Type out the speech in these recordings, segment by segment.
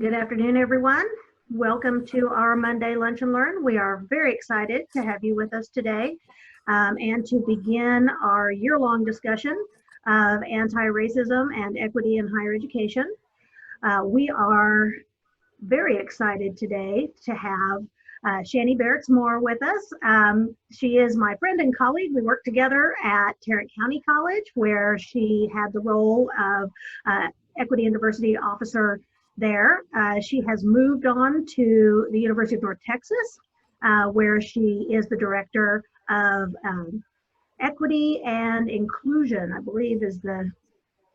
Good afternoon, everyone. Welcome to our Monday Lunch and Learn. We are very excited to have you with us today and to begin our year-long discussion of anti-racism and equity in higher education. We are very excited today to have Shani Barrax Moore with us. She is my friend and colleague. We worked together at Tarrant County College, where she had the role of Equity and Diversity Officer there. She has moved on to the University of North Texas, where she is the Director of Equity and Inclusion, I believe is the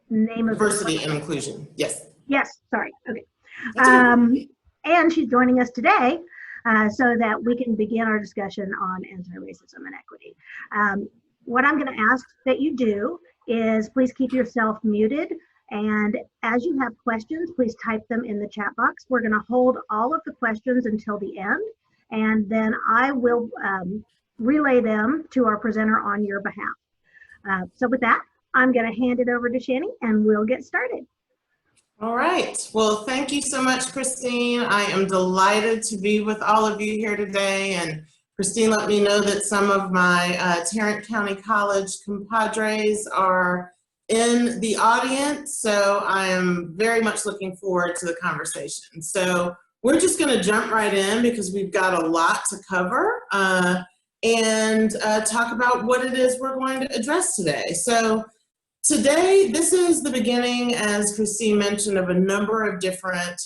name of Diversity and Inclusion, yes. Yes, sorry, okay. And she's joining us today so that we can begin our discussion on anti-racism and equity. What I'm going to ask that you do is please keep yourself muted. And as you have questions, please type them in the chat box. We're going to hold all of the questions until the end, and then I will relay them to our presenter on your behalf. So with that, I'm going to hand it over to Shani, and we'll get started. All right. Well, thank you so much, Christine. I am delighted to be with all of you here today. And Christine let me know that some of my Tarrant County College compadres are in the audience, so I am very much looking forward to the conversation. So we're just going to jump right in because we've got a lot to cover and talk about what it is we're going to address today. So today, this is the beginning, as Christine mentioned, of a number of different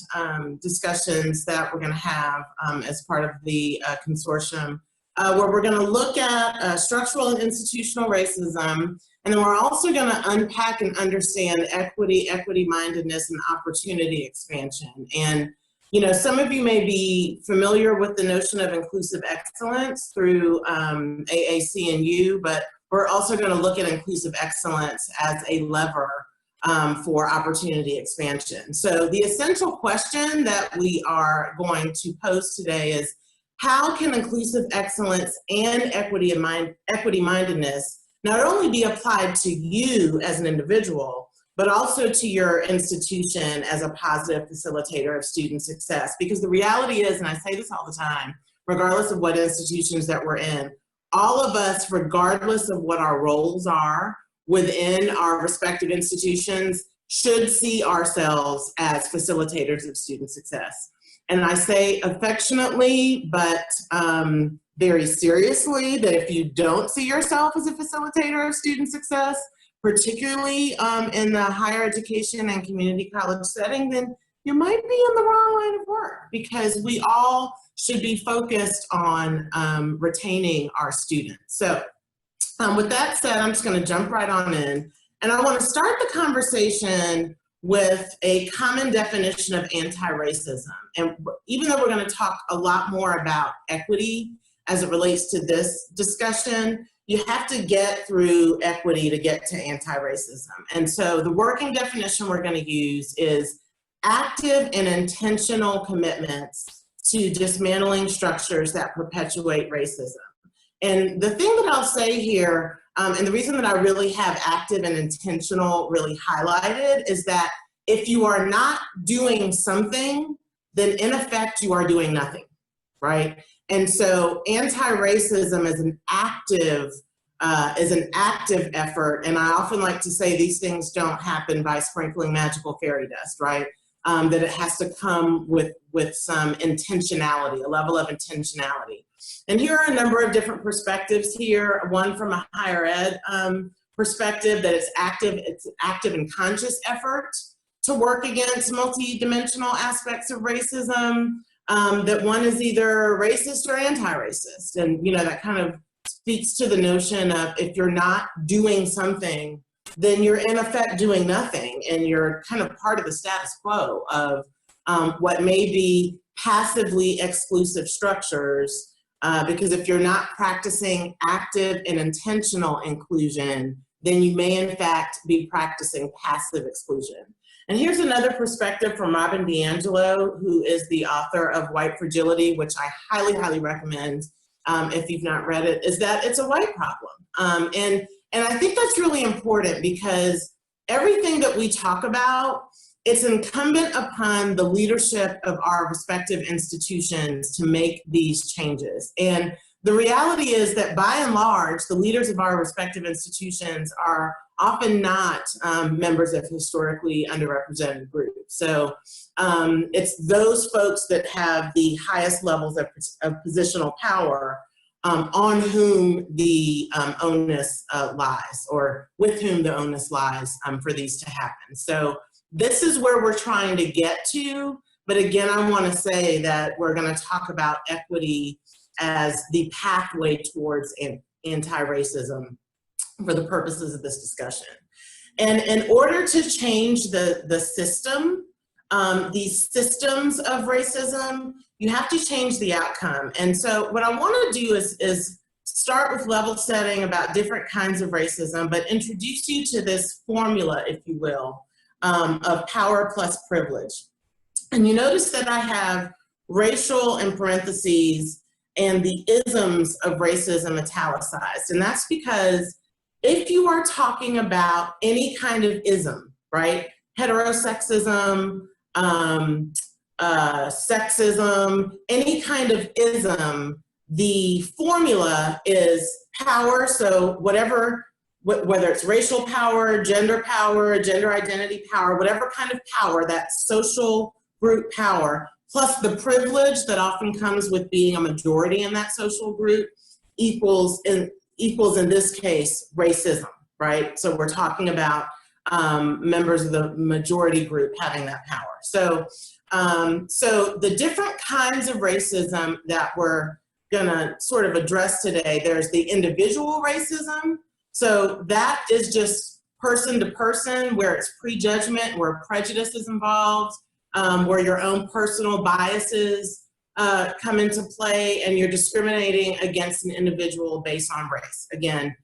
discussions that we're going to have as part of the consortium, where we're going to look at structural and institutional racism. And then we're also going to unpack and understand equity, equity-mindedness, and opportunity expansion. And, you know, some of you may be familiar with the notion of inclusive excellence through AAC&U, but we're also going to look at inclusive excellence as a lever for opportunity expansion. So the essential question that we are going to pose today is, how can inclusive excellence and equity-mindedness not only be applied to you as an individual, but also to your institution as a positive facilitator of student success? Because the reality is, and I say this all the time, regardless of what institutions that we're in, all of us, regardless of what our roles are within our respective institutions, should see ourselves as facilitators of student success. And I say affectionately, but very seriously, that if you don't see yourself as a facilitator of student success, particularly in the higher education and community college setting, then you might be in the wrong line of work, because we all should be focused on retaining our students. So with that said, I'm just going to jump right on in. And I want to start the conversation with a common definition of anti-racism. And even though we're going to talk a lot more about equity as it relates to this discussion, you have to get through equity to get to anti-racism. And so the working definition we're going to use is active and intentional commitments to dismantling structures that perpetuate racism. And the thing that I'll say here, and the reason that I really have active and intentional really highlighted, is that if you are not doing something, then in effect you are doing nothing, right? And so anti-racism is an active effort, and I often like to say these things don't happen by sprinkling magical fairy dust, right? That it has to come with some intentionality, a level of intentionality. And here are a number of different perspectives here. One from a higher ed perspective, that it's active and conscious effort to work against multidimensional aspects of racism. That one is either racist or anti-racist. And, you know, that kind of speaks to the notion of, if you're not doing something, then you're in effect doing nothing, and you're kind of part of the status quo of what may be passively exclusive structures, because if you're not practicing active and intentional inclusion, then you may in fact be practicing passive exclusion. And here's another perspective from Robin DiAngelo, who is the author of White Fragility, which I highly, highly recommend if you've not read it, is that it's a white problem. And I think that's really important, because everything that we talk about it's incumbent upon the leadership of our respective institutions to make these changes. And the reality is that by and large, the leaders of our respective institutions are often not members of historically underrepresented groups. So it's those folks that have the highest levels of positional power on whom the onus lies, or with whom the onus lies for these to happen. So this is where we're trying to get to. But again, I want to say that we're going to talk about equity as the pathway towards anti-racism for the purposes of this discussion. And in order to change the system, these systems of racism, you have to change the outcome. And so what I want to do is start with level setting about different kinds of racism, but introduce you to this formula, if you will, of power plus privilege. And you notice that I have racial in parentheses and the isms of racism italicized. And that's because if you are talking about any kind of ism, right? Heterosexism, sexism, any kind of ism, the formula is power. So whatever, whether it's racial power, gender identity power, whatever kind of power, that social group power, plus the privilege that often comes with being a majority in that social group equals in this case racism, right? So we're talking about members of the majority group having that power. So, so the different kinds of racism that we're gonna sort of address today, there's the individual racism. So that is just person to person, where it's prejudgment, where prejudice is involved, where your own personal biases come into play, and you're discriminating against an individual based on race. Again,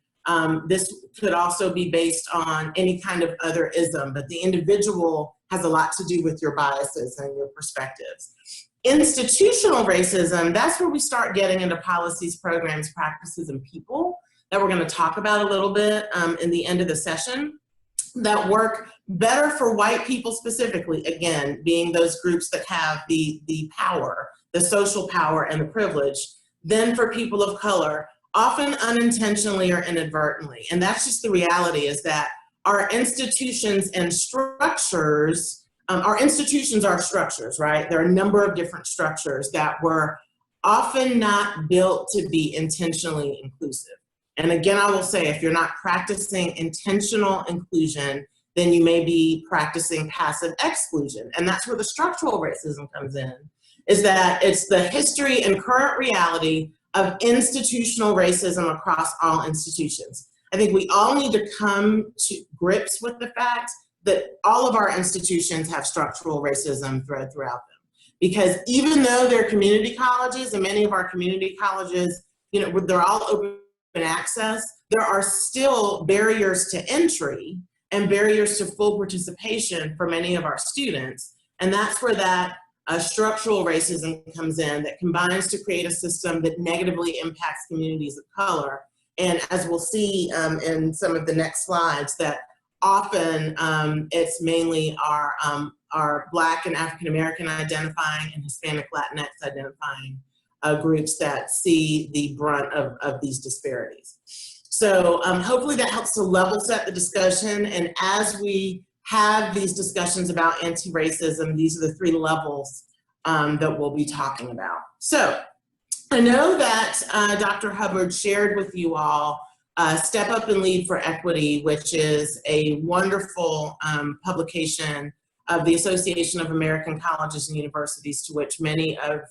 this could also be based on any kind of other ism, but the individual has a lot to do with your biases and your perspectives. Institutional racism, that's where we start getting into policies, programs, practices, and people that we're going to talk about a little bit in the end of the session, that work better for white people specifically, again, being those groups that have the power, the social power and the privilege, than for people of color, often unintentionally or inadvertently. And that's just the reality, is that our institutions and structures, our institutions are structures, right? There are a number of different structures that were often not built to be intentionally inclusive. And again, I will say, if you're not practicing intentional inclusion, then you may be practicing passive exclusion. And that's where the structural racism comes in, is that it's the history and current reality of institutional racism across all institutions. I think we all need to come to grips with the fact that all of our institutions have structural racism thread throughout them. Because even though they're community colleges, and many of our community colleges, you know, they're all open access, there are still barriers to entry and barriers to full participation for many of our students. And that's where that structural racism comes in, that combines to create a system that negatively impacts communities of color. And as we'll see in some of the next slides, that often it's mainly our Black and African American identifying and Hispanic Latinx identifying groups that see the brunt of these disparities. So hopefully that helps to level set the discussion. And as we have these discussions about anti-racism, these are the three levels that we'll be talking about. So I know that Dr. Hubbard shared with you all Step Up and Lead for Equity, which is a wonderful publication of the Association of American Colleges and Universities, to which many of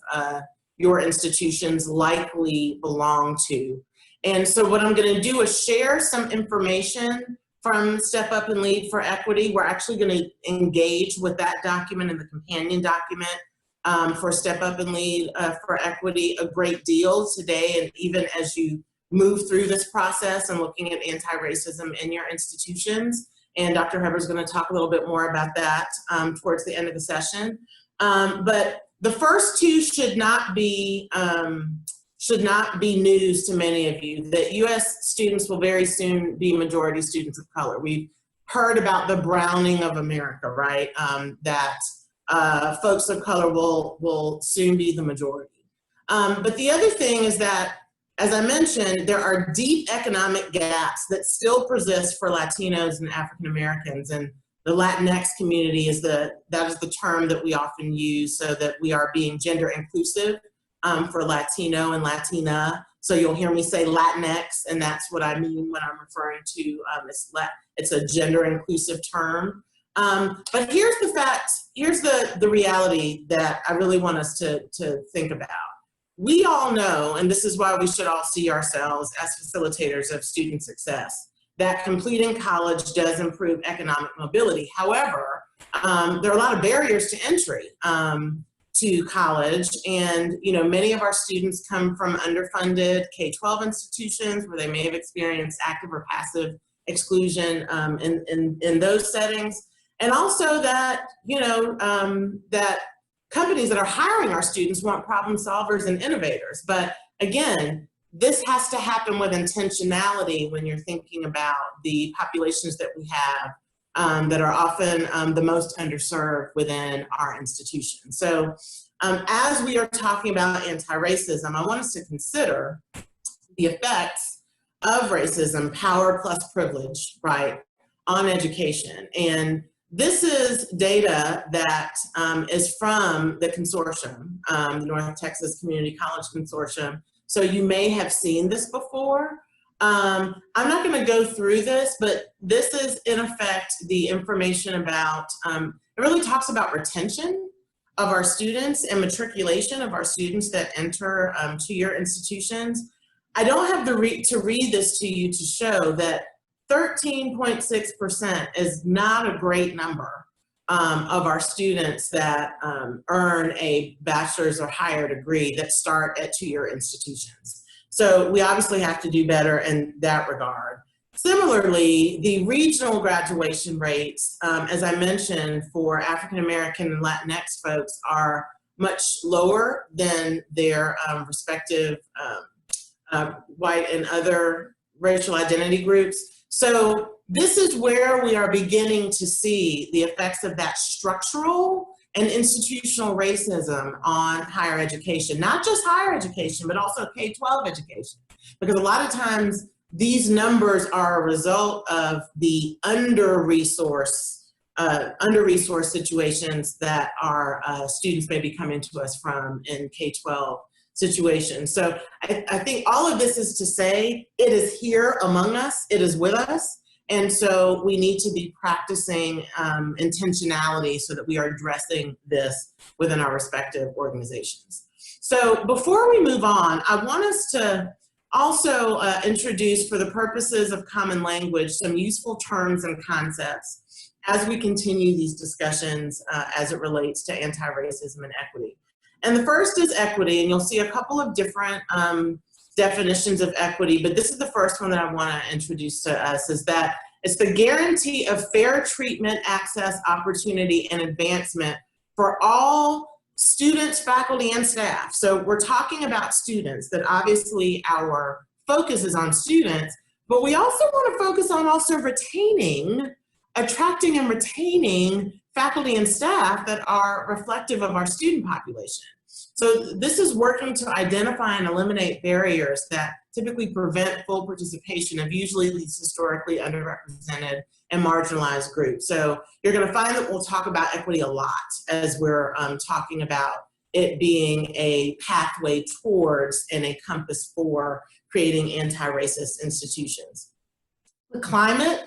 your institutions likely belong to. And so what I'm going to do is share some information from Step Up and Lead for Equity. We're actually going to engage with that document and the companion document for Step Up and Lead for Equity a great deal today, and even as you move through this process and looking at anti-racism in your institutions. And Dr. Hubbard's going to talk a little bit more about that towards the end of the session. But the first two should not be news to many of you, that U.S. students will very soon be majority students of color. We've heard about the browning of America, right? That folks of color will soon be the majority. But the other thing is that, as I mentioned, there are deep economic gaps that still persist for Latinos and African Americans, and the Latinx community is the term that we often use, so that we are being gender inclusive for Latino and Latina. So you'll hear me say Latinx, and that's what I mean when I'm referring to it's a gender inclusive term. But here's the reality that I really want us to think about. We all know, and this is why we should all see ourselves as facilitators of student success, that completing college does improve economic mobility. However, there are a lot of barriers to entry to college, and many of our students come from underfunded K-12 institutions where they may have experienced active or passive exclusion in those settings, and also that that companies that are hiring our students want problem solvers and innovators. But again, this has to happen with intentionality when you're thinking about the populations that we have that are often the most underserved within our institutions. So as we are talking about anti-racism, I want us to consider the effects of racism, power plus privilege, right, on education. And this is data that is from the Consortium, the North Texas Community College Consortium. So you may have seen this before. I'm not going to go through this, but this is in effect the information about, it really talks about retention of our students and matriculation of our students that enter two-year institutions. I don't have to read this to you to show that 13.6% is not a great number of our students that earn a bachelor's or higher degree that start at two-year institutions. So we obviously have to do better in that regard. Similarly, the regional graduation rates, as I mentioned, for African American and Latinx folks are much lower than their respective white and other racial identity groups. So this is where we are beginning to see the effects of that structural and institutional racism on higher education, not just higher education, but also K-12 education. Because a lot of times these numbers are a result of the under-resourced situations that our students may be coming to us from in K-12 situations. So I think all of this is to say it is here among us, it is with us, and so we need to be practicing intentionality so that we are addressing this within our respective organizations. So before we move on, I want us to also introduce, for the purposes of common language, some useful terms and concepts as we continue these discussions as it relates to anti-racism and equity. And the first is equity, and you'll see a couple of different definitions of equity, but this is the first one that I want to introduce to us, is that it's the guarantee of fair treatment, access, opportunity, and advancement for all students, faculty, and staff. So we're talking about students, that obviously our focus is on students, but we also want to focus on also attracting and retaining faculty and staff that are reflective of our student population. So this is working to identify and eliminate barriers that typically prevent full participation of usually these historically underrepresented and marginalized groups. So you're going to find that we'll talk about equity a lot as we're talking about it being a pathway towards and a compass for creating anti-racist institutions. The climate.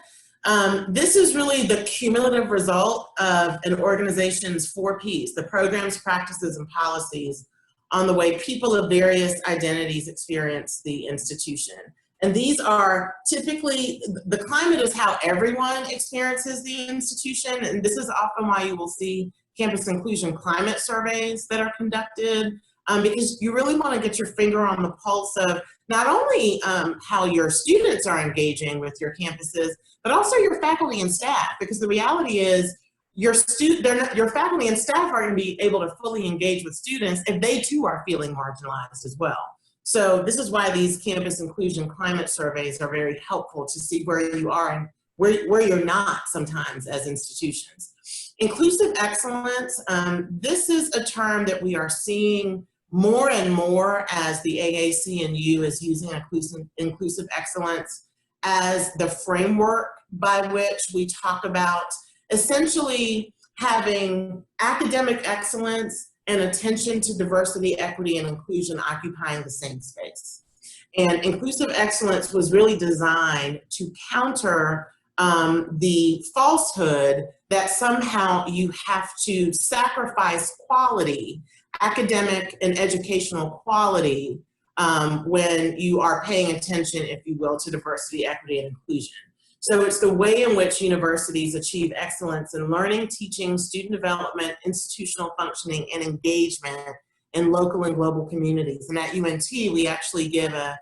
This is really the cumulative result of an organization's 4 Ps, the programs, practices, and policies on the way people of various identities experience the institution. And these are typically, the climate is how everyone experiences the institution, and this is often why you will see campus inclusion climate surveys that are conducted, because you really want to get your finger on the pulse of not only how your students are engaging with your campuses, but also your faculty and staff, because the reality is your faculty and staff are going to be able to fully engage with students if they too are feeling marginalized as well. So this is why these campus inclusion climate surveys are very helpful to see where you are where you're not sometimes as institutions. Inclusive excellence, this is a term that we are seeing more and more as the AAC&U is using inclusive excellence as the framework by which we talk about essentially having academic excellence and attention to diversity, equity, and inclusion occupying the same space. And inclusive excellence was really designed to counter the falsehood that somehow you have to sacrifice quality, academic and educational quality, when you are paying attention, if you will, to diversity, equity, and inclusion. So it's the way in which universities achieve excellence in learning, teaching, student development, institutional functioning, and engagement in local and global communities. And at UNT, we actually give a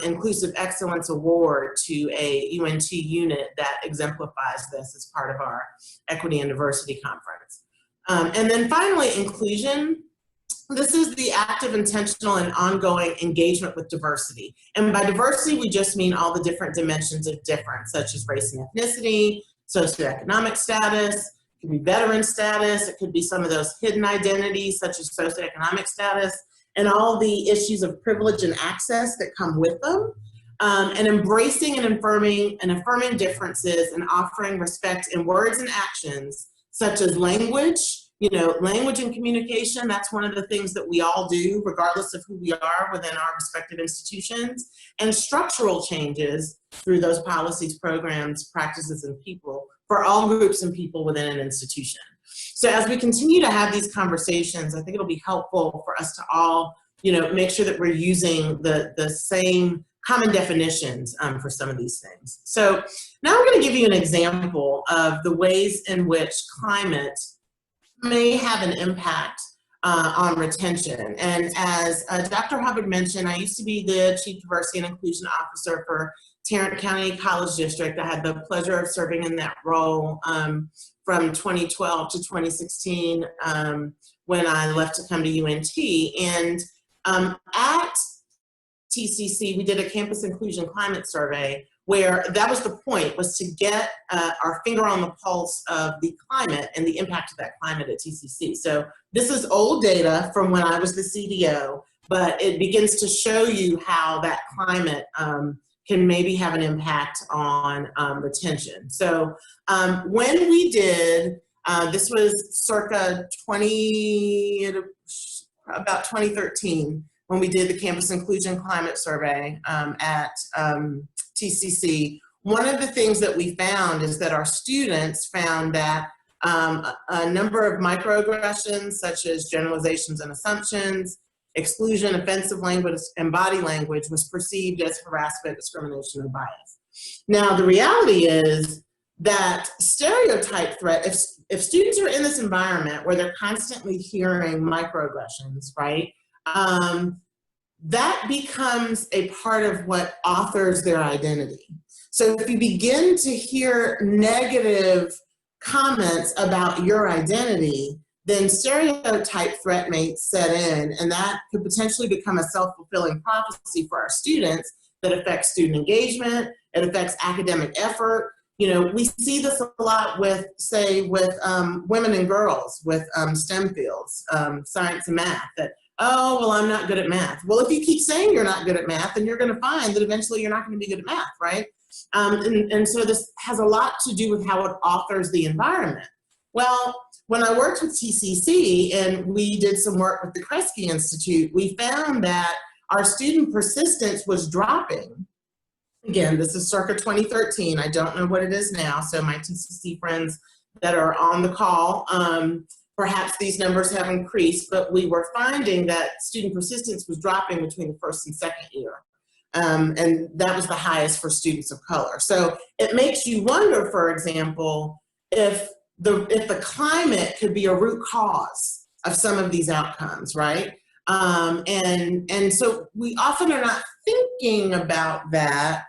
Inclusive Excellence Award to a UNT unit that exemplifies this as part of our Equity and Diversity Conference. And then finally, inclusion. This is the active, intentional, and ongoing engagement with diversity. And by diversity, we just mean all the different dimensions of difference, such as race and ethnicity, socioeconomic status, it could be veteran status, it could be some of those hidden identities, such as socioeconomic status, and all the issues of privilege and access that come with them, and embracing and affirming differences and offering respect in words and actions, such as language. You know, language and communication, that's one of the things that we all do, regardless of who we are within our respective institutions, and structural changes through those policies, programs, practices, and people for all groups and people within an institution. So as we continue to have these conversations, I think it'll be helpful for us to all, you know, make sure that we're using the same common definitions for some of these things. So now I'm going to give you an example of the ways in which climate may have an impact on retention. And as Dr. Hubbard mentioned, I used to be the Chief Diversity and Inclusion Officer for Tarrant County College District. I had the pleasure of serving in that role from 2012 to 2016 when I left to come to UNT. And at TCC, we did a campus inclusion climate survey where that was the point, was to get our finger on the pulse of the climate and the impact of that climate at TCC. So this is old data from when I was the CDO, but it begins to show you how that climate can maybe have an impact on retention. So when we did, this was circa about 2013, when we did the Campus Inclusion Climate Survey at TCC, one of the things that we found is that our students found that a number of microaggressions, such as generalizations and assumptions, exclusion, offensive language, and body language was perceived as harassment, discrimination, and bias. Now, the reality is that stereotype threat, if students are in this environment where they're constantly hearing microaggressions, right, that becomes a part of what authors their identity. So if you begin to hear negative comments about your identity, then stereotype threat may set in, and that could potentially become a self-fulfilling prophecy for our students that affects student engagement, it affects academic effort. You know, we see this a lot with, say, with women and girls with STEM fields, science and math, that, oh, well, I'm not good at math. Well, if you keep saying you're not good at math, then you're going to find that eventually you're not going to be good at math, right? And so this has a lot to do with how it authors the environment. Well, when I worked with TCC and we did some work with the Kresge Institute, we found that our student persistence was dropping. Again, this is circa 2013. I don't know what it is now, so my TCC friends that are on the call, perhaps these numbers have increased, but we were finding that student persistence was dropping between the first and second year. And that was the highest for students of color. So it makes you wonder, for example, if the climate could be a root cause of some of these outcomes, right? And so we often are not thinking about that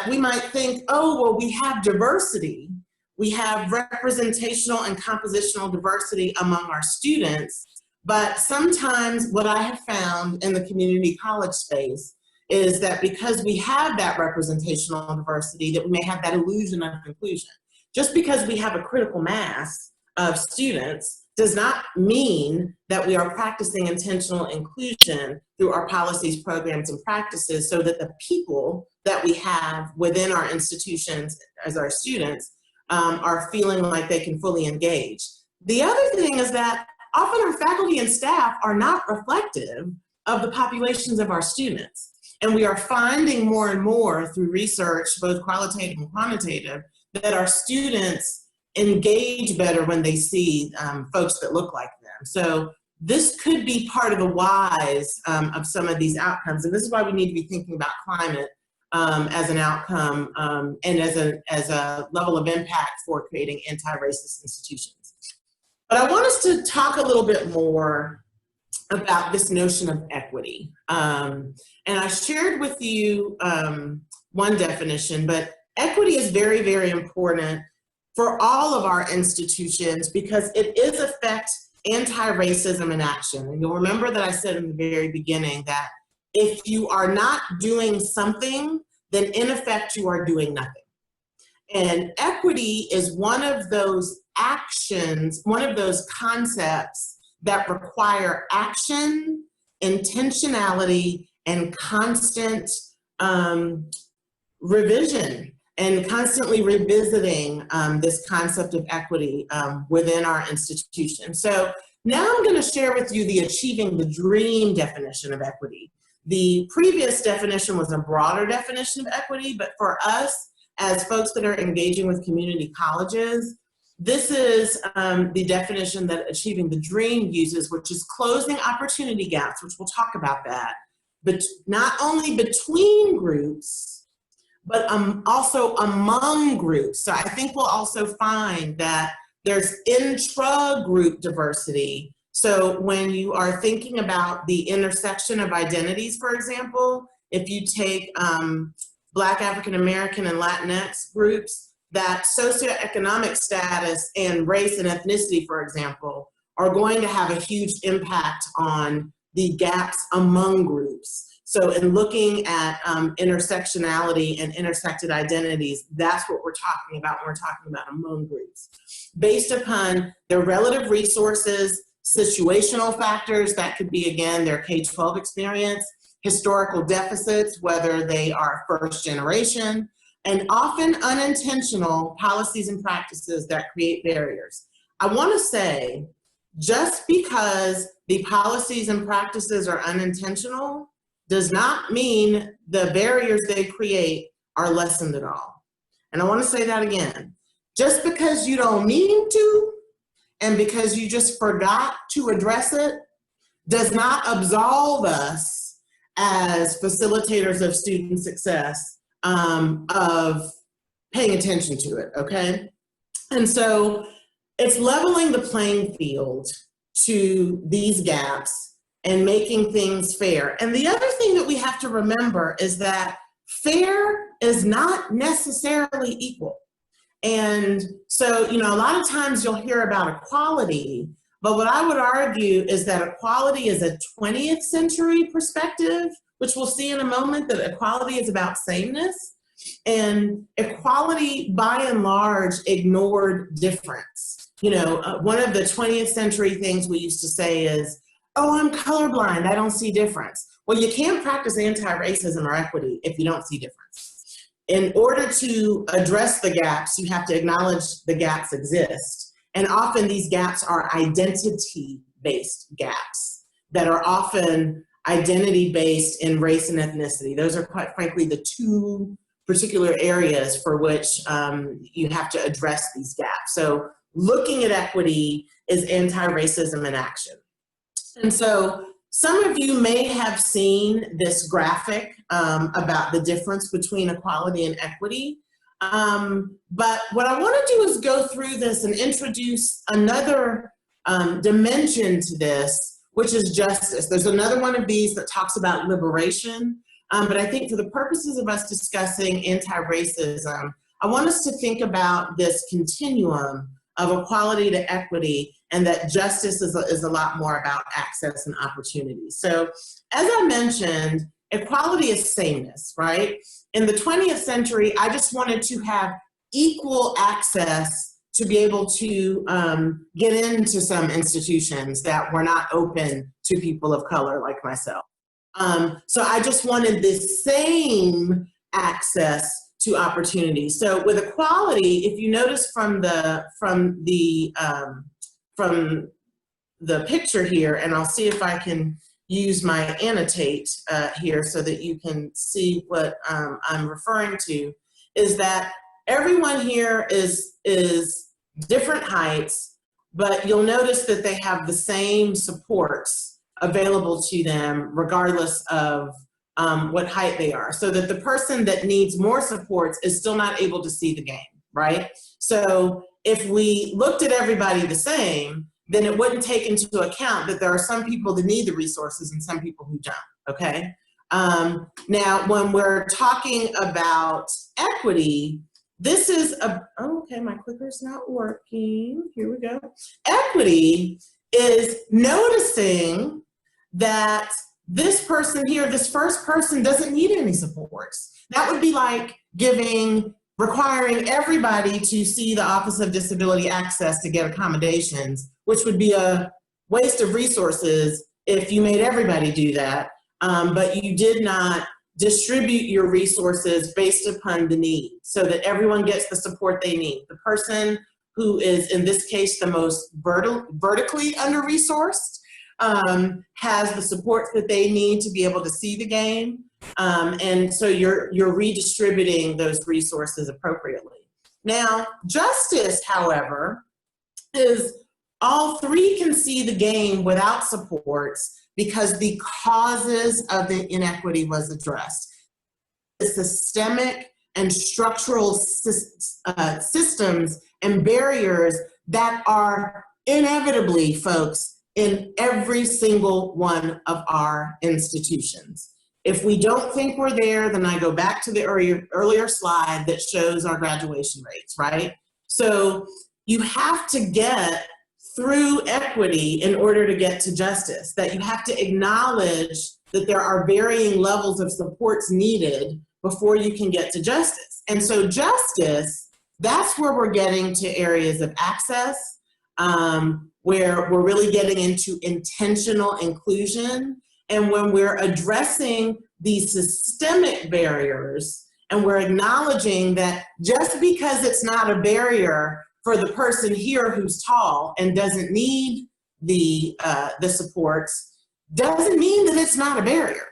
we might think, oh, well, we have diversity. We have representational and compositional diversity among our students, but sometimes what I have found in the community college space is that because we have that representational diversity, that we may have that illusion of inclusion. Just because we have a critical mass of students does not mean that we are practicing intentional inclusion through our policies, programs, and practices, so that the people that we have within our institutions as our students are feeling like they can fully engage. The other thing is that often our faculty and staff are not reflective of the populations of our students. And we are finding more and more through research, both qualitative and quantitative, that our students engage better when they see folks that look like them. So this could be part of the whys of some of these outcomes. And this is why we need to be thinking about climate as an outcome and as a level of impact for creating anti-racist institutions. But I want us to talk a little bit more about this notion of equity. And I shared with you one definition, but equity is very, very important for all of our institutions because it is affect anti-racism in action. And you'll remember that I said in the very beginning that if you are not doing something, then in effect you are doing nothing. And equity is one of those actions, one of those concepts that require action, intentionality, and constant revision and constantly revisiting this concept of equity within our institution. So now I'm going to share with you the achieving the dream definition of equity. The previous definition was a broader definition of equity, but for us as folks that are engaging with community colleges, this is the definition that Achieving the Dream uses, which is closing opportunity gaps, which we'll talk about that, but not only between groups, but also among groups. So I think we'll also find that there's intra-group diversity. So when you are thinking about the intersection of identities, for example, if you take Black, African American, and Latinx groups, that socioeconomic status and race and ethnicity, for example, are going to have a huge impact on the gaps among groups. So in looking at intersectionality and intersected identities, that's what we're talking about when we're talking about among groups. Based upon their relative resources, situational factors, that could be, again, their K-12 experience, historical deficits, whether they are first generation, and often unintentional policies and practices that create barriers. I want to say, just because the policies and practices are unintentional does not mean the barriers they create are lessened at all. And I want to say that again. Just because you don't mean to, and because you just forgot to address it, does not absolve us as facilitators of student success of paying attention to it, okay? And so it's leveling the playing field to these gaps and making things fair. And the other thing that we have to remember is that fair is not necessarily equal. And so, you know, a lot of times you'll hear about equality, but what I would argue is that equality is a 20th century perspective, which we'll see in a moment, that equality is about sameness. And equality, by and large, ignored difference. You know, one of the 20th century things we used to say is, oh, I'm colorblind, I don't see difference. Well, you can't practice anti-racism or equity if you don't see difference. In order to address the gaps, you have to acknowledge the gaps exist. And often these gaps are identity-based gaps that are often identity-based in race and ethnicity. Those are, quite frankly, the two particular areas for which you have to address these gaps. So looking at equity is anti-racism in action. And so some of you may have seen this graphic about the difference between equality and equity. But what I want to do is go through this and introduce another dimension to this, which is justice. There's another one of these that talks about liberation. But I think for the purposes of us discussing anti-racism, I want us to think about this continuum of equality to equity, and that justice is a lot more about access and opportunity. So as I mentioned, equality is sameness, right? In the 20th century, I just wanted to have equal access to be able to get into some institutions that were not open to people of color like myself. So I just wanted the same access to opportunity. So with equality, if you notice from the picture here, and I'll see if I can use my annotate here so that you can see what I'm referring to, is that everyone here is different heights, but you'll notice that they have the same supports available to them regardless of what height they are, so that the person that needs more supports is still not able to see the game, right? So if we looked at everybody the same, then it wouldn't take into account that there are some people that need the resources and some people who don't, okay? Now, when we're talking about equity, this is okay, my clicker's not working. Here we go. Equity is noticing that this person here, this first person, doesn't need any supports. That would be like requiring everybody to see the Office of Disability Access to get accommodations, which would be a waste of resources if you made everybody do that, but you did not distribute your resources based upon the need so that everyone gets the support they need. The person who is, in this case, the most vertically under-resourced has the support that they need to be able to see the game. And so you're redistributing those resources appropriately. Now, justice, however, is all three can see the game without supports because the causes of the inequity was addressed. The systemic and structural systems and barriers that are inevitably, folks, in every single one of our institutions. If we don't think we're there, then I go back to the earlier slide that shows our graduation rates, right? So you have to get through equity in order to get to justice, that you have to acknowledge that there are varying levels of supports needed before you can get to justice. And so justice, that's where we're getting to areas of access, where we're really getting into intentional inclusion. And when we're addressing these systemic barriers and we're acknowledging that just because it's not a barrier for the person here who's tall and doesn't need the supports, doesn't mean that it's not a barrier.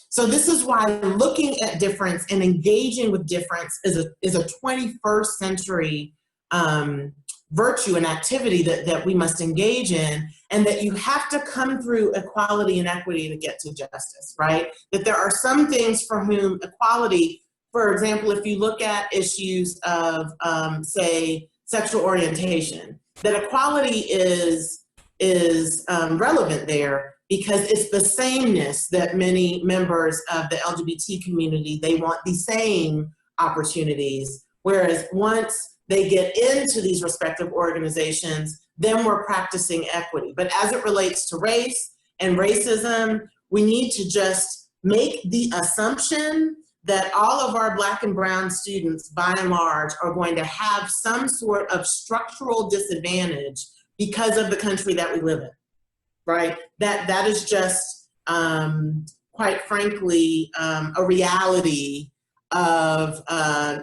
So this is why looking at difference and engaging with difference is a 21st century virtue and activity that we must engage in, and that you have to come through equality and equity to get to justice, right? That there are some things for whom equality, for example, if you look at issues of, say, sexual orientation, that equality is relevant there because it's the sameness that many members of the LGBT community, they want the same opportunities, whereas once they get into these respective organizations, then we're practicing equity. But as it relates to race and racism, we need to just make the assumption that all of our Black and brown students, by and large, are going to have some sort of structural disadvantage because of the country that we live in, right? That is just, quite frankly, a reality of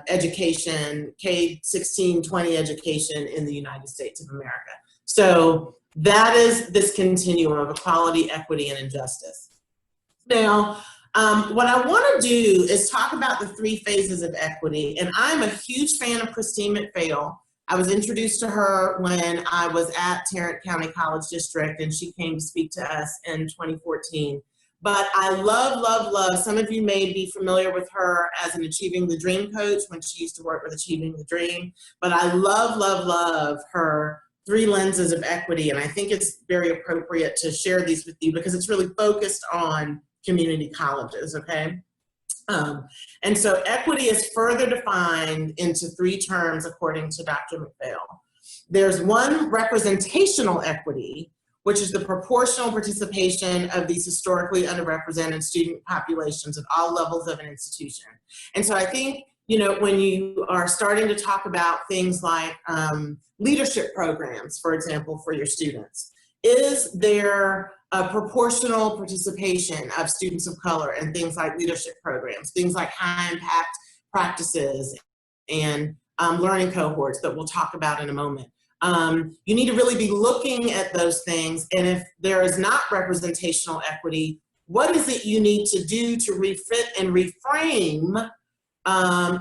education, K-16, 20 education in the United States of America. So that is this continuum of equality, equity, and injustice. Now, what I want to do is talk about the three phases of equity, and I'm a huge fan of Christine McPhail. I was introduced to her when I was at Tarrant County College District, and she came to speak to us in 2014. But I love, some of you may be familiar with her as an Achieving the Dream coach when she used to work with Achieving the Dream. But I love her three lenses of equity, and I think it's very appropriate to share these with you because it's really focused on community colleges, okay? And so equity is further defined into three terms according to Dr. McPhail. There's one, representational equity, which is the proportional participation of these historically underrepresented student populations at all levels of an institution. And so I think, you know, when you are starting to talk about things like leadership programs, for example, for your students, is there a proportional participation of students of color in things like leadership programs, things like high impact practices and learning cohorts that we'll talk about in a moment. You need to really be looking at those things, and if there is not representational equity, what is it you need to do to refit and reframe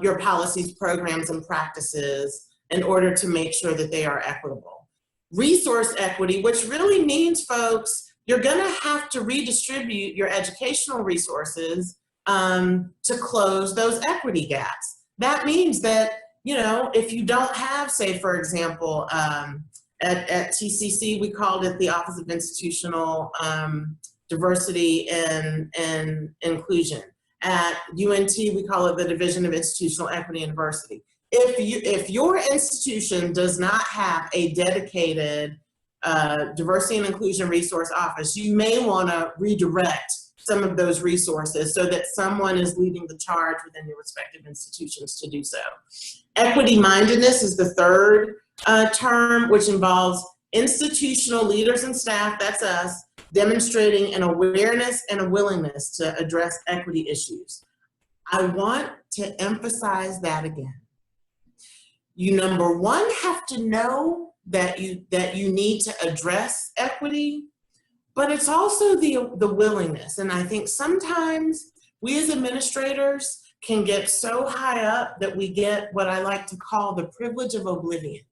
your policies, programs, and practices in order to make sure that they are equitable? Resource equity, which really means, folks, you're gonna have to redistribute your educational resources to close those equity gaps. That means that, you know, if you don't have, say, for example, at TCC, we called it the Office of Institutional Diversity and Inclusion. At UNT, we call it the Division of Institutional Equity and Diversity. If your institution does not have a dedicated diversity and inclusion resource office, you may want to redirect some of those resources so that someone is leading the charge within your respective institutions to do so. Equity mindedness is the third term, which involves institutional leaders and staff, that's us, demonstrating an awareness and a willingness to address equity issues. I want to emphasize that again. You, number one, have to know that you need to address equity, but it's also the willingness. And I think sometimes we as administrators can get so high up that we get what I like to call the privilege of oblivion.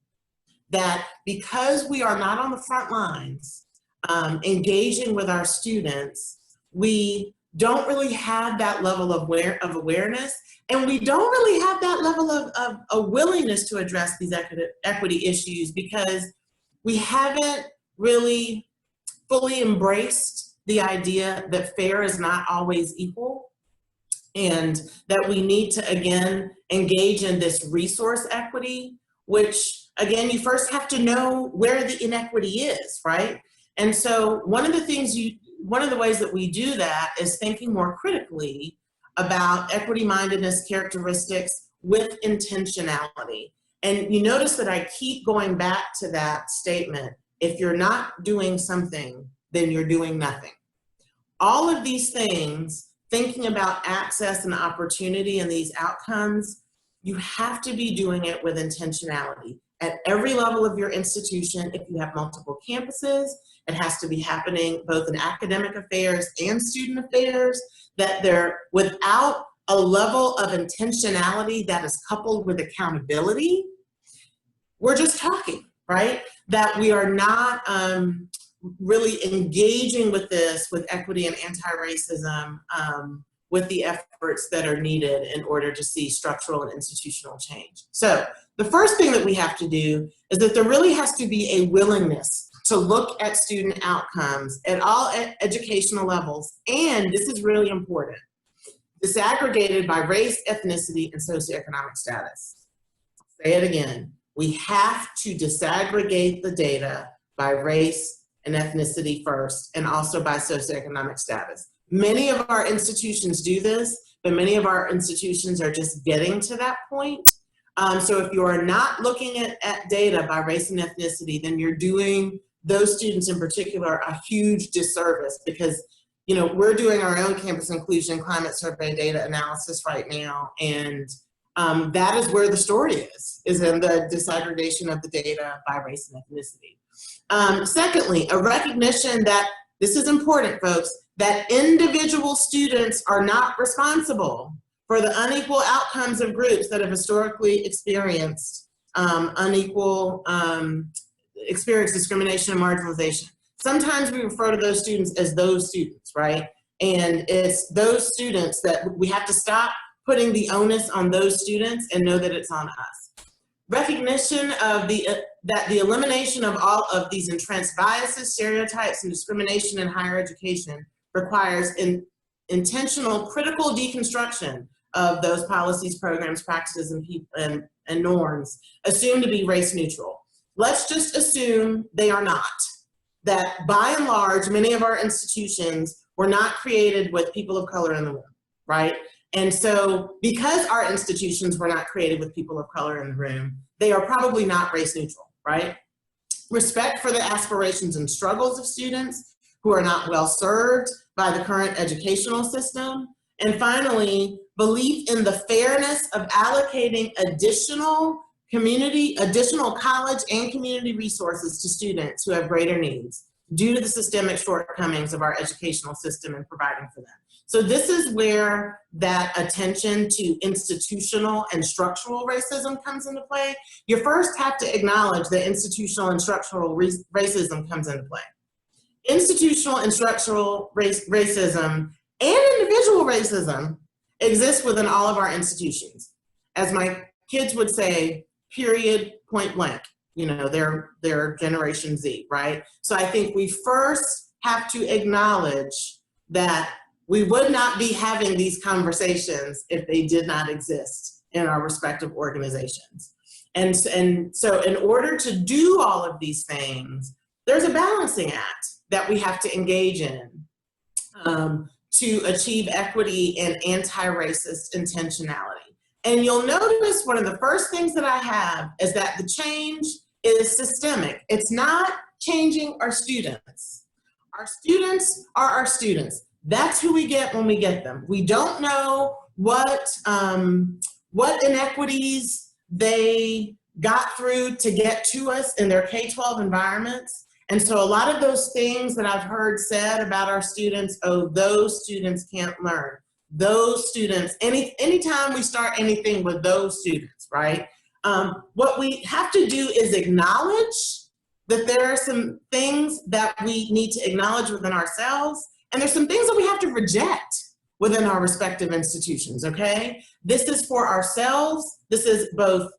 That because we are not on the front lines engaging with our students, we don't really have that level of awareness, and we don't really have that level of a willingness to address these equity issues because we haven't really fully embraced the idea that fair is not always equal, and that we need to, again, engage in this resource equity, which, again, you first have to know where the inequity is, right? And so one of the ways that we do that is thinking more critically about equity mindedness characteristics with intentionality. And you notice that I keep going back to that statement: if you're not doing something, then you're doing nothing. All of these things, thinking about access and opportunity and these outcomes, you have to be doing it with intentionality. At every level of your institution, if you have multiple campuses, it has to be happening both in academic affairs and student affairs, that they're without a level of intentionality that is coupled with accountability, we're just talking, right? That we are not really engaging with this, with equity and anti-racism, with the efforts that are needed in order to see structural and institutional change. So the first thing that we have to do is that there really has to be a willingness to look at student outcomes at all educational levels, and this is really important, disaggregated by race, ethnicity, and socioeconomic status. I'll say it again, we have to disaggregate the data by race and ethnicity first, and also by socioeconomic status. Many of our institutions do this, but many of our institutions are just getting to that point. So if you are not looking at data by race and ethnicity, then you're doing those students in particular a huge disservice, because, you know, we're doing our own campus inclusion climate survey data analysis right now, and that is where the story is in the disaggregation of the data by race and ethnicity. Secondly, a recognition that, this is important, folks, that individual students are not responsible for the unequal outcomes of groups that have historically experienced experience discrimination and marginalization. Sometimes we refer to those students as those students, right? And it's those students that we have to stop putting the onus on those students and know that it's on us. Recognition of that the elimination of all of these entrenched biases, stereotypes, and discrimination in higher education requires intentional critical deconstruction of those policies, programs, practices, and norms assumed to be race neutral. Let's just assume they are not. that by and large, many of our institutions were not created with people of color in the room, right? And so because our institutions were not created with people of color in the room, they are probably not race neutral, right? Respect for the aspirations and struggles of students who are not well served by the current educational system. And finally, belief in the fairness of allocating additional college and community resources to students who have greater needs due to the systemic shortcomings of our educational system in providing for them. So this is where that attention to institutional and structural racism comes into play. You first have to acknowledge that institutional and structural racism comes into play. Institutional and structural racism and individual racism exists within all of our institutions. As my kids would say, period, point blank. You know, they're Generation Z, right? So I think we first have to acknowledge that we would not be having these conversations if they did not exist in our respective organizations. And so in order to do all of these things, there's a balancing act that we have to engage in to achieve equity and anti-racist intentionality. And you'll notice one of the first things that I have is that the change is systemic. It's not changing our students. Our students are our students. That's who we get when we get them. We don't know what inequities they got through to get to us in their K-12 environments. And so a lot of those things that I've heard said about our students, oh, those students can't learn. Those students, anytime we start anything with those students, right? What we have to do is acknowledge that there are some things that we need to acknowledge within ourselves, and there's some things that we have to reject within our respective institutions, okay? This is for ourselves. This is both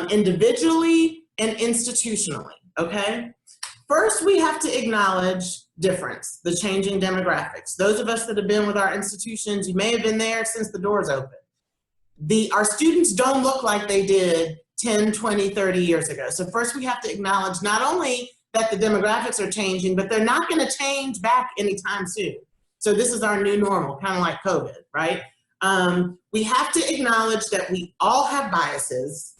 individually and institutionally, okay? First, we have to acknowledge difference, the changing demographics. Those of us that have been with our institutions, you may have been there since the doors opened. Our students don't look like they did 10, 20, 30 years ago. So first we have to acknowledge not only that the demographics are changing, but they're not gonna change back anytime soon. So this is our new normal, kind of like COVID, right? We have to acknowledge that we all have biases.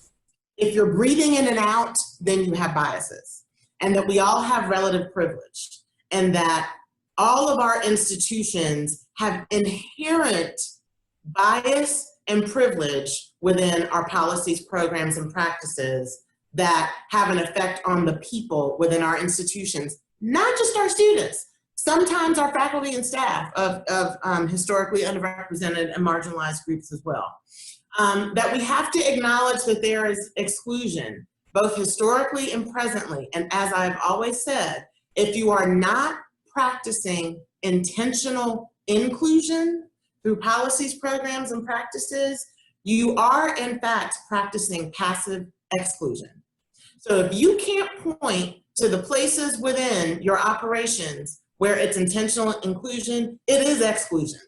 If you're breathing in and out, then you have biases. And that we all have relative privilege, and that all of our institutions have inherent bias and privilege within our policies, programs, and practices that have an effect on the people within our institutions, not just our students, sometimes our faculty and staff of historically underrepresented and marginalized groups as well. That we have to acknowledge that there is exclusion, both historically and presently. And as I've always said, if you are not practicing intentional inclusion through policies, programs, and practices, you are in fact practicing passive exclusion. So if you can't point to the places within your operations where it's intentional inclusion, it is exclusion,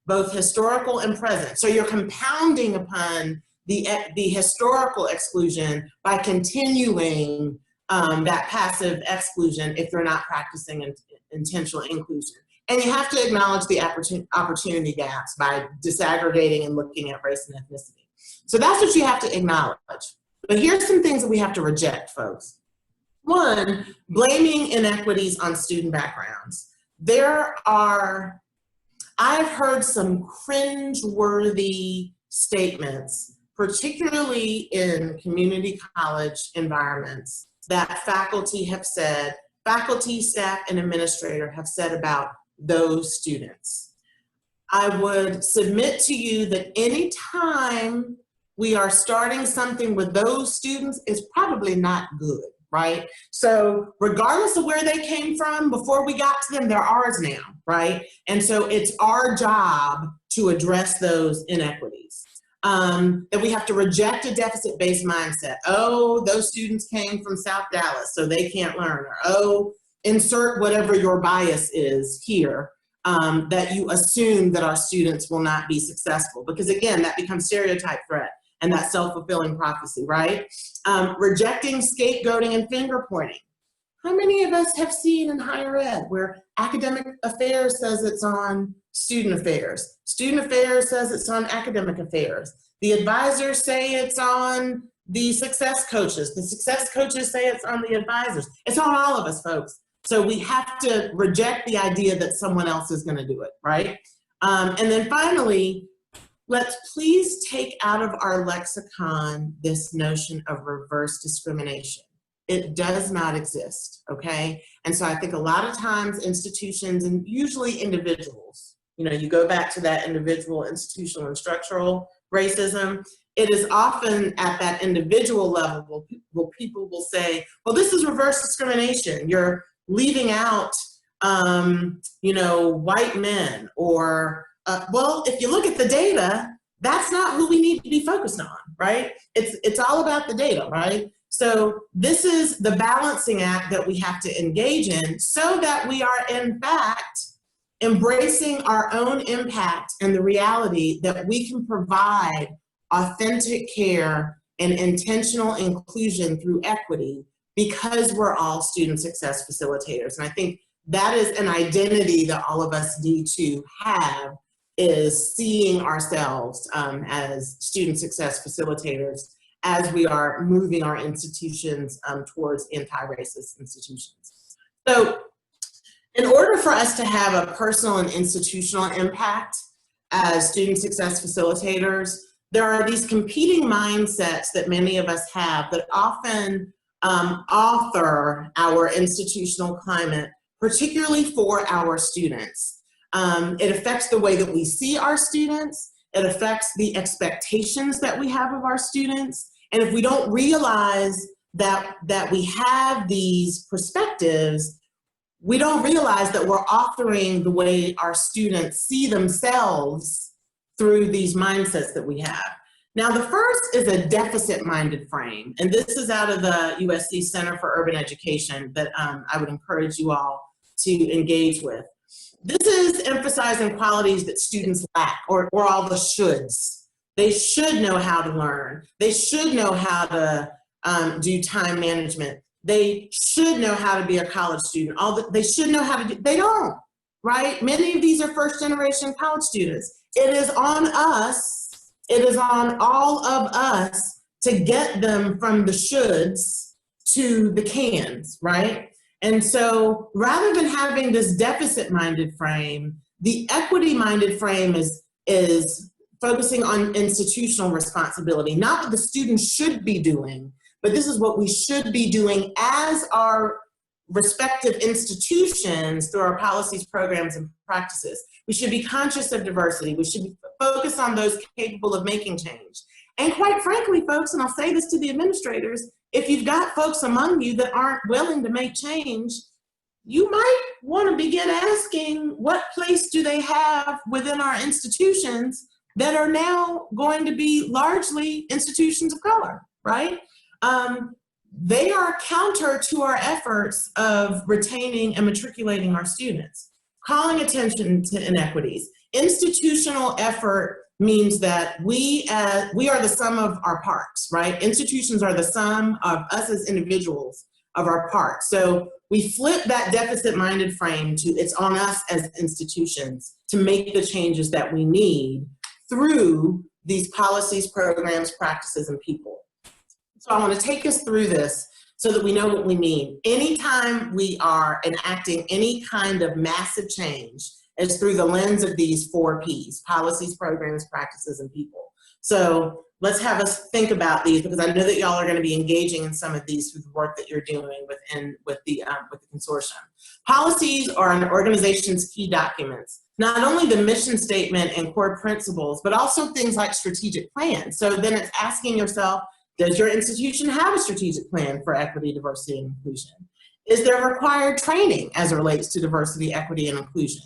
both historical and present. So you're compounding upon the historical exclusion by continuing that passive exclusion if you're not practicing intentional inclusion. And you have to acknowledge the opportunity gaps by disaggregating and looking at race and ethnicity. So that's what you have to acknowledge. But here's some things that we have to reject, folks. One, blaming inequities on student backgrounds. I've heard some cringe-worthy statements, particularly in community college environments, that faculty, staff, and administrator have said about those students. I would submit to you that any time we are starting something with those students is probably not good, right? So regardless of where they came from before we got to them, they're ours now, right? And so it's our job to address those inequities. That we have to reject a deficit-based mindset. Oh, those students came from South Dallas, so they can't learn. Or, oh, insert whatever your bias is here, that you assume that our students will not be successful. Because again, that becomes stereotype threat and that self-fulfilling prophecy, right? Rejecting scapegoating and finger pointing. How many of us have seen in higher ed where academic affairs says it's on student affairs, student affairs says it's on academic affairs, the advisors say it's on the success coaches say it's on the advisors. It's on all of us, folks. So we have to reject the idea that someone else is going to do it, right? And then finally, let's please take out of our lexicon this notion of reverse discrimination. It does not exist, okay? And so I think a lot of times institutions, and usually individuals, you know, you go back to that individual, institutional, and structural racism, it is often at that individual level where people will say, well, this is reverse discrimination. You're leaving out, you know, white men, or, well, if you look at the data, that's not who we need to be focused on, right? It's all about the data, right? So this is the balancing act that we have to engage in so that we are, in fact, embracing our own impact and the reality that we can provide authentic care and intentional inclusion through equity because we're all student success facilitators. And I think that is an identity that all of us need to have, is seeing ourselves as student success facilitators as we are moving our institutions towards anti-racist institutions. So in order for us to have a personal and institutional impact as student success facilitators, there are these competing mindsets that many of us have that often author our institutional climate, particularly for our students. It affects the way that we see our students. It affects the expectations that we have of our students. And if we don't realize that we have these perspectives, we don't realize that we're authoring the way our students see themselves through these mindsets that we have. Now, the first is a deficit-minded frame, and this is out of the USC Center for Urban Education that I would encourage you all to engage with. This is emphasizing qualities that students lack, or all the shoulds. They should know how to learn. They should know how to do time management. They should know how to be a college student. They should know how to do, they don't, right? Many of these are first-generation college students. It is on us, it is on all of us to get them from the shoulds to the cans, right? And so rather than having this deficit-minded frame, the equity-minded frame is focusing on institutional responsibility, not what the students should be doing, but this is what we should be doing as our respective institutions through our policies, programs, and practices. We should be conscious of diversity. We should be focused on those capable of making change. And quite frankly, folks, and I'll say this to the administrators, if you've got folks among you that aren't willing to make change, you might want to begin asking what place do they have within our institutions that are now going to be largely institutions of color, right? They are counter to our efforts of retaining and matriculating our students. Calling attention to inequities. Institutional effort means that we are the sum of our parts, right? Institutions are the sum of us as individuals of our parts. So we flip that deficit-minded frame to it's on us as institutions to make the changes that we need through these policies, programs, practices, and people. So I want to take us through this so that we know what we mean. Anytime we are enacting any kind of massive change, it's through the lens of these 4 Ps, policies, programs, practices, and people. So let's have us think about these, because I know that y'all are going to be engaging in some of these through the work that you're doing with the consortium. Policies are an organization's key documents, not only the mission statement and core principles, but also things like strategic plans. So then it's asking yourself, does your institution have a strategic plan for equity, diversity, and inclusion? Is there required training as it relates to diversity, equity, and inclusion?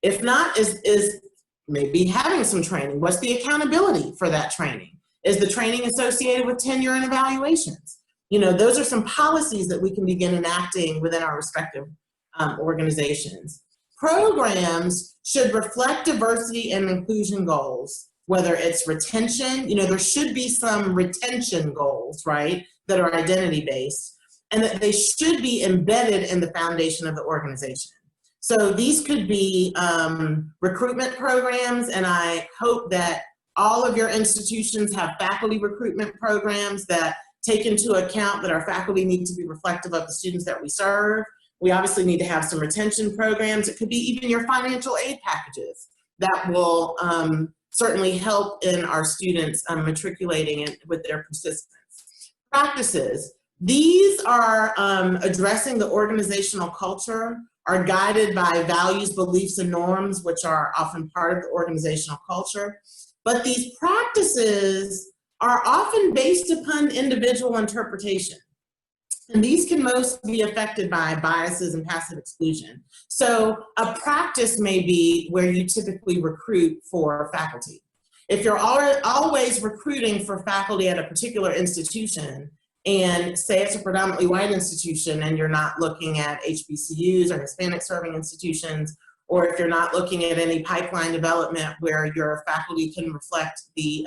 If not, is maybe having some training. What's the accountability for that training? Is the training associated with tenure and evaluations? You know, those are some policies that we can begin enacting within our respective organizations. Programs should reflect diversity and inclusion goals, whether it's retention, you know, there should be some retention goals, right, that are identity-based. and that they should be embedded in the foundation of the organization. So these could be recruitment programs, and I hope that all of your institutions have faculty recruitment programs that take into account that our faculty need to be reflective of the students that we serve. We obviously need to have some retention programs. It could be even your financial aid packages that will certainly help in our students matriculating with their persistence. Practices. These are addressing the organizational culture, are guided by values, beliefs, and norms, which are often part of the organizational culture. But these practices are often based upon individual interpretation. And these can most be affected by biases and passive exclusion. So a practice may be where you typically recruit for faculty. If you're always recruiting for faculty at a particular institution, and say it's a predominantly white institution and you're not looking at HBCUs or Hispanic serving institutions, or if you're not looking at any pipeline development where your faculty can reflect the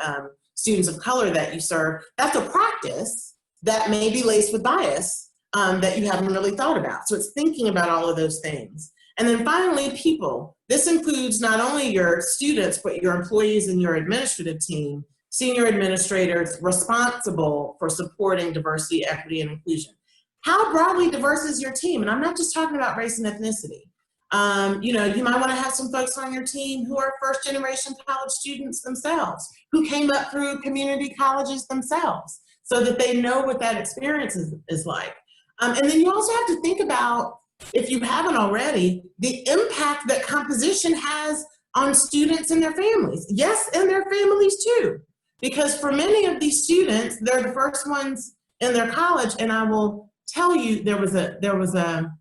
students of color that you serve, that's a practice that may be laced with bias that you haven't really thought about. So it's thinking about all of those things. And then finally, people. This includes not only your students, but your employees and your administrative team, senior administrators responsible for supporting diversity, equity, and inclusion. How broadly diverse is your team? And I'm not just talking about race and ethnicity. You know, you might want to have some folks on your team who are first generation college students themselves, who came up through community colleges themselves, so that they know what that experience is like. And then you also have to think about, if you haven't already, the impact that composition has on students and their families. Yes, and their families too. Because for many of these students, they're the first ones in their college, and I will tell you, there was a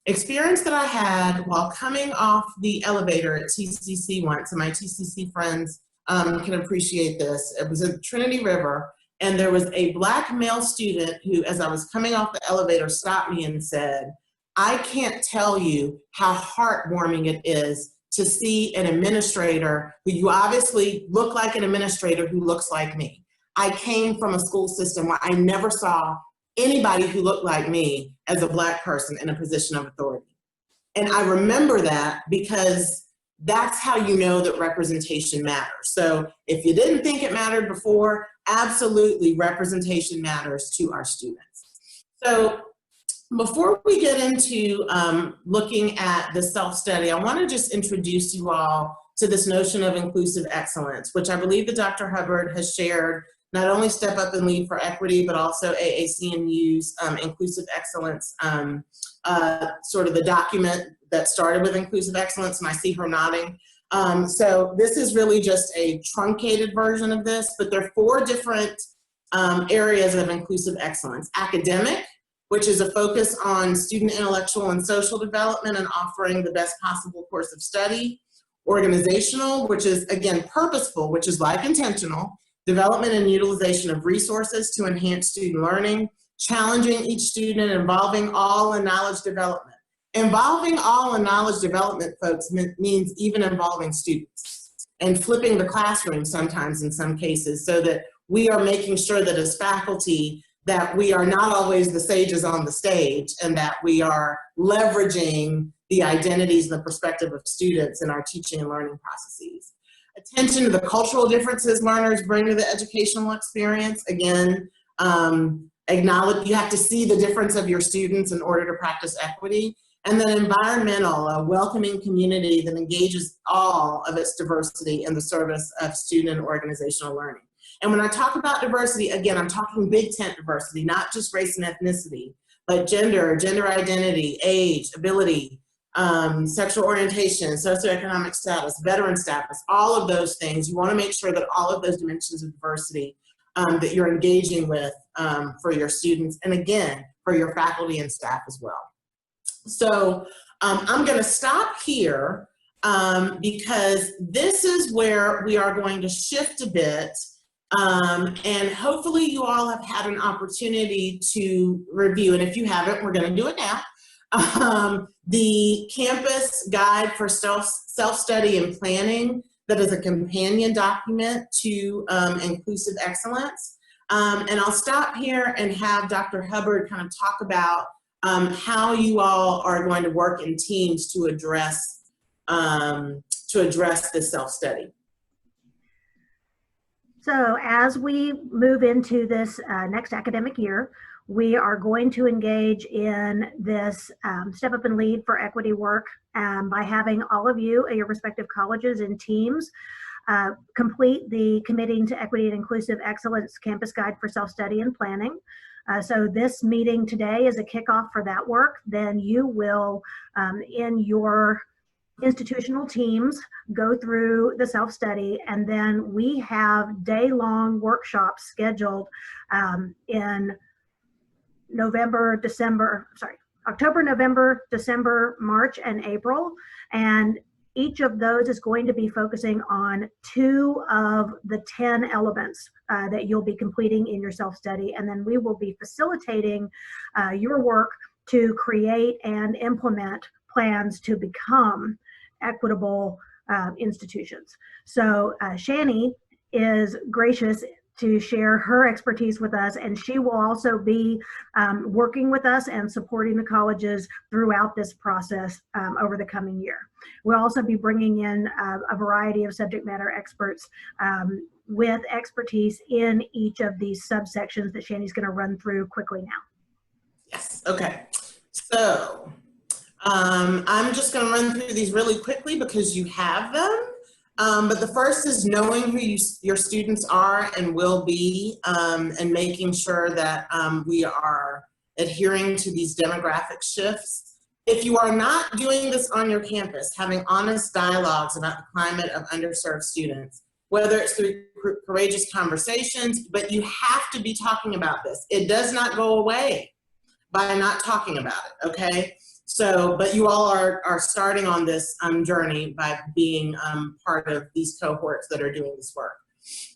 experience that I had while coming off the elevator at TCC once, and my TCC friends can appreciate this. It was at Trinity River, and there was a Black male student who, as I was coming off the elevator, stopped me and said, "I can't tell you how heartwarming it is to see an administrator who you obviously look like an administrator who looks like me. I came from a school system where I never saw anybody who looked like me as a Black person in a position of authority." And I remember that because that's how you know that representation matters. So if you didn't think it mattered before, absolutely representation matters to our students. So before we get into looking at the self-study, I want to just introduce you all to this notion of inclusive excellence, which I believe that Dr. Hubbard has shared, not only Step Up and Lead for Equity, but also AAC&U's Inclusive Excellence, sort of the document that started with inclusive excellence, and I see her nodding. So this is really just a truncated version of this, but there are 4 different areas of inclusive excellence. Academic, which is a focus on student intellectual and social development and offering the best possible course of study. Organizational, which is, again, purposeful, which is like intentional, development and utilization of resources to enhance student learning. Challenging each student, involving all in knowledge development. Involving all in knowledge development, folks, means even involving students and flipping the classroom sometimes in some cases, so that we are making sure that as faculty that we are not always the sages on the stage, and that we are leveraging the identities and the perspective of students in our teaching and learning processes. Attention to the cultural differences learners bring to the educational experience. Again, acknowledge, you have to see the difference of your students in order to practice equity. And then environmental, a welcoming community that engages all of its diversity in the service of student and organizational learning. And when I talk about diversity, again, I'm talking big tent diversity, not just race and ethnicity, but gender, gender identity, age, ability, sexual orientation, socioeconomic status, veteran status, all of those things. You want to make sure that all of those dimensions of diversity that you're engaging with for your students, and again, for your faculty and staff as well. So I'm going to stop here because this is where we are going to shift a bit. And hopefully you all have had an opportunity to review, and if you haven't, we're going to do it now. The Campus Guide for Self-Study and Planning, that is a companion document to Inclusive Excellence. And I'll stop here and have Dr. Hubbard kind of talk about how you all are going to work in teams to address this self-study. So as we move into this next academic year, we are going to engage in this Step Up and Lead for Equity work by having all of you at your respective colleges and teams complete the Committing to Equity and Inclusive Excellence Campus Guide for Self-Study and Planning. So this meeting today is a kickoff for that work. Then you will, in your institutional teams, go through the self-study, and then we have day-long workshops scheduled in October, November, December, March, and April. And each of those is going to be focusing on 2 of the 10 elements that you'll be completing in your self-study. And then we will be facilitating your work to create and implement plans to become equitable institutions. So Shani is gracious to share her expertise with us, and she will also be working with us and supporting the colleges throughout this process over the coming year. We'll also be bringing in a variety of subject matter experts with expertise in each of these subsections that Shani's going to run through quickly now. Yes, okay. So I'm just going to run through these really quickly because you have them. But the first is knowing who your students are and will be, and making sure that we are adhering to these demographic shifts. If you are not doing this on your campus, having honest dialogues about the climate of underserved students, whether it's through courageous conversations, but you have to be talking about this. It does not go away by not talking about it, okay? So, but you all are starting on this journey by being part of these cohorts that are doing this work.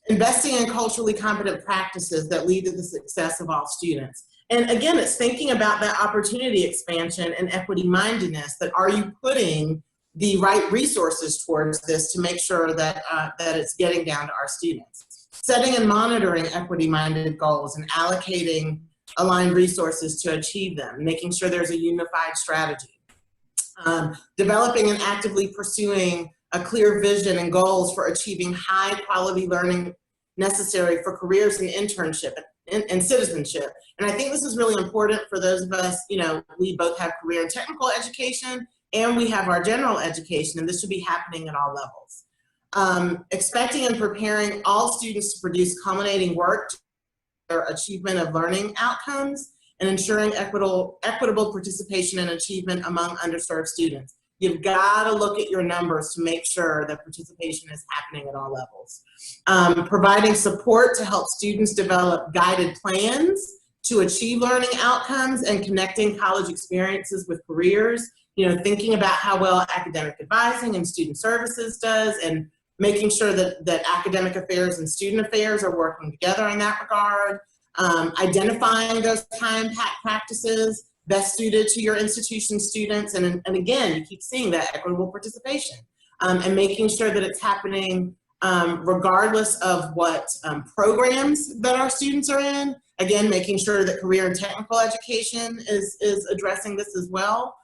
Investing in culturally competent practices that lead to the success of all students. And again, it's thinking about that opportunity expansion and equity mindedness, that are you putting the right resources towards this to make sure that, that it's getting down to our students. Setting and monitoring equity minded goals and allocating aligned resources to achieve them, making sure there's a unified strategy. Developing and actively pursuing a clear vision and goals for achieving high quality learning necessary for careers and internship and citizenship. And I think this is really important for those of us, you know, we both have career and technical education and we have our general education, and this should be happening at all levels. Expecting and preparing all students to produce culminating work achievement of learning outcomes and ensuring equitable participation and achievement among underserved students. You've got to look at your numbers to make sure that participation is happening at all levels. Providing support to help students develop guided plans to achieve learning outcomes and connecting college experiences with careers. You know, thinking about how well academic advising and student services does, and making sure that academic affairs and student affairs are working together in that regard. Identifying those high impact practices best suited to your institution students. And again, you keep seeing that equitable participation, and making sure that it's happening regardless of what programs that our students are in. Again, making sure that career and technical education is addressing this as well.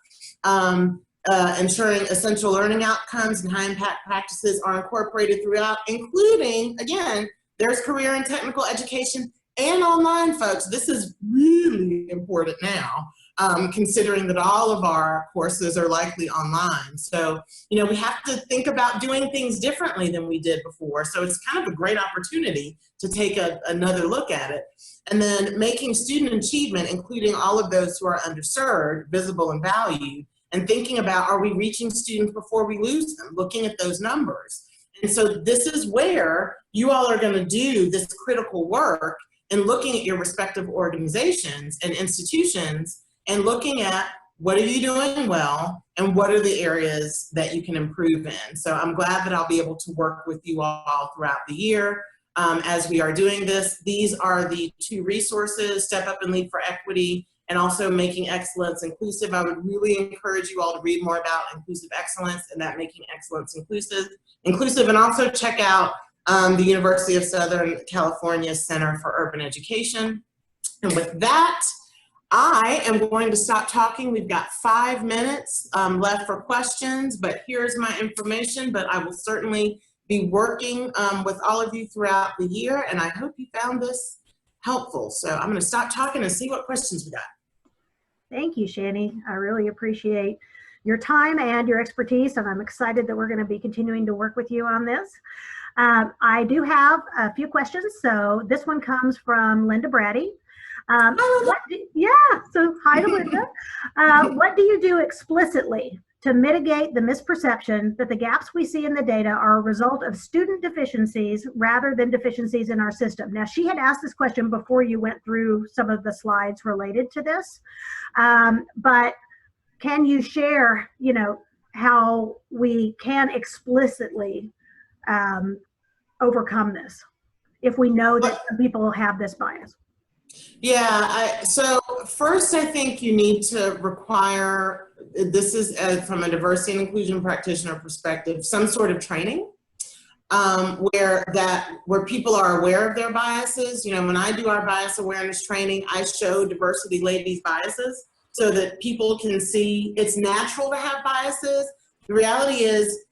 Ensuring essential learning outcomes and high impact practices are incorporated throughout, including, again, there's career and technical education and online, folks. This is really important now, considering that all of our courses are likely online. So, you know, we have to think about doing things differently than we did before. So it's kind of a great opportunity to take another look at it. And then making student achievement, including all of those who are underserved, visible and valued, and thinking about, are we reaching students before we lose them, looking at those numbers. And so this is where you all are going to do this critical work in looking at your respective organizations and institutions and looking at what are you doing well and what are the areas that you can improve in. So I'm glad that I'll be able to work with you all throughout the year as we are doing this. These are the 2 resources, Step Up and Lead for Equity, and also Making Excellence Inclusive. I would really encourage you all to read more about inclusive excellence and that making excellence inclusive, and also check out the University of Southern California Center for Urban Education. And with that, I am going to stop talking. We've got 5 minutes left for questions, but here's my information. But I will certainly be working with all of you throughout the year, and I hope you found this helpful. So I'm going to stop talking and see what questions we got. Thank you, Shani. I really appreciate your time and your expertise, and I'm excited that we're going to be continuing to work with you on this. I do have a few questions. So this one comes from Linda Brady. So hi to Linda. What do you do explicitly to mitigate the misperception that the gaps we see in the data are a result of student deficiencies rather than deficiencies in our system? Now, she had asked this question before you went through some of the slides related to this, but can you share, how we can explicitly overcome this if we know that some people have this bias? Yeah, so first I think you need to require, this is from a diversity and inclusion practitioner perspective, some sort of training where people are aware of their biases. When I do our bias awareness training, I show diversity ladies biases so that people can see it's natural to have biases. The reality is,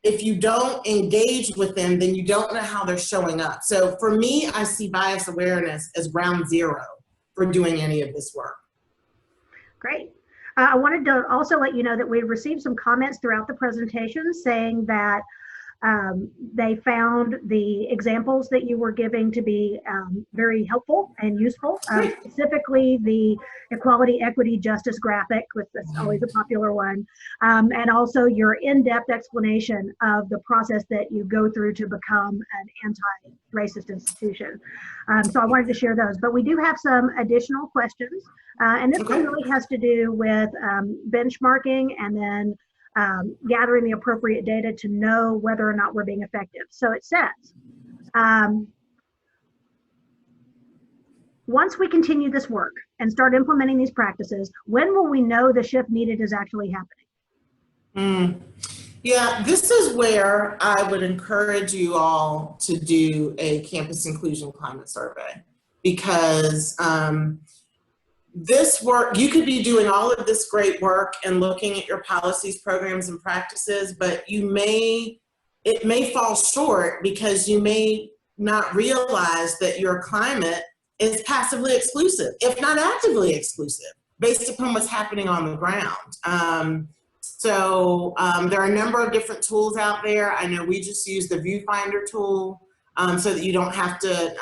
if you don't engage with them, then you don't know how they're showing up. So for me, I see bias awareness as ground zero for doing any of this work. Great. I wanted to also let you know that we received some comments throughout the presentation saying that they found the examples that you were giving to be very helpful and useful, specifically the equality, equity, justice graphic, which is always a popular one, and also your in-depth explanation of the process that you go through to become an anti-racist institution. So I wanted to share those, but we do have some additional questions, and this one really has to do with benchmarking and then gathering the appropriate data to know whether or not we're being effective. So it says, once we continue this work and start implementing these practices, when will we know the shift needed is actually happening? Yeah, this is where I would encourage you all to do a campus inclusion climate survey, because this work, you could be doing all of this great work and looking at your policies, programs, and practices, but it may fall short because you may not realize that your climate is passively exclusive, if not actively exclusive, based upon what's happening on the ground. So there are a number of different tools out there. I know we just use the Viewfinder tool so that you don't have to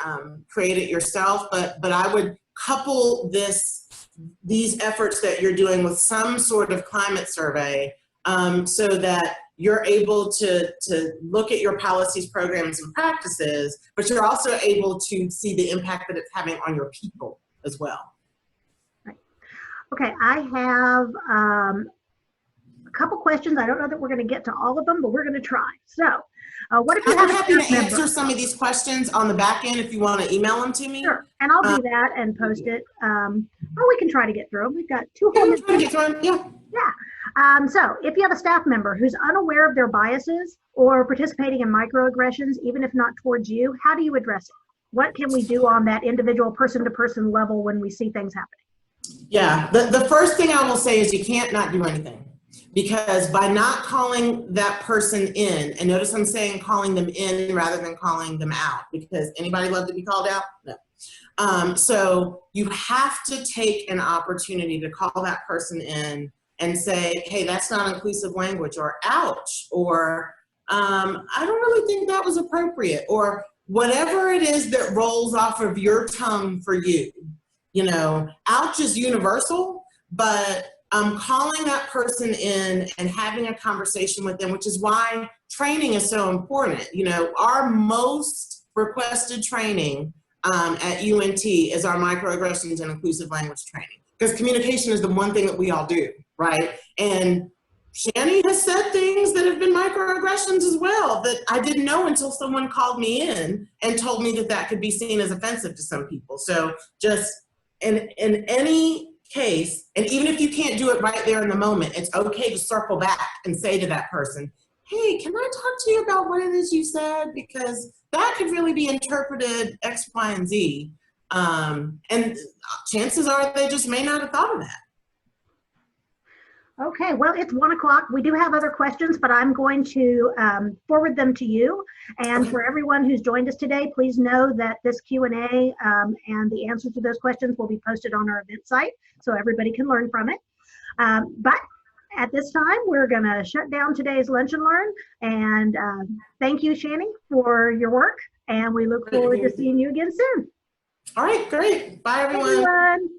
create it yourself, but I would couple these efforts that you're doing with some sort of climate survey so that you're able to look at your policies, programs, and practices, but you're also able to see the impact that it's having on your people as well. Right. Okay, I have a couple questions. I don't know that we're going to get to all of them, but we're going to try. So what if you have I'm happy to answer some of these questions on the back end if you want to email them to me. Sure, and I'll do that and post it. Or we can try to get through them. We've got 2 whole minutes. Yeah. So if you have a staff member who's unaware of their biases or participating in microaggressions, even if not towards you, how do you address it? What can we do on that individual person-to-person level when we see things happening? Yeah, the first thing I will say is you can't not do anything. Because by not calling that person in, and notice I'm saying calling them in rather than calling them out, because anybody love to be called out? No. So you have to take an opportunity to call that person in and say, hey, that's not inclusive language, or ouch, or I don't really think that was appropriate, or whatever it is that rolls off of your tongue for you. Ouch is universal, but calling that person in and having a conversation with them, which is why training is so important. Our most requested training at UNT is our microaggressions and inclusive language training, because communication is the one thing that we all do, right? And Shani has said things that have been microaggressions as well that I didn't know until someone called me in and told me that could be seen as offensive to some people. So just in any case, and even if you can't do it right there in the moment, it's okay to circle back and say to that person, hey, can I talk to you about what it is you said? Because that could really be interpreted X, Y, and Z. And chances are they just may not have thought of that. Okay, well, it's 1 o'clock. We do have other questions, but I'm going to forward them to you. And Okay. for everyone who's joined us today, please know that this Q&A and the answers to those questions will be posted on our event site so everybody can learn from it. But at this time, we're going to shut down today's Lunch and Learn. And thank you, Shani, for your work. And we look forward to seeing you again soon. All right, great. Bye, everyone. Bye, everyone.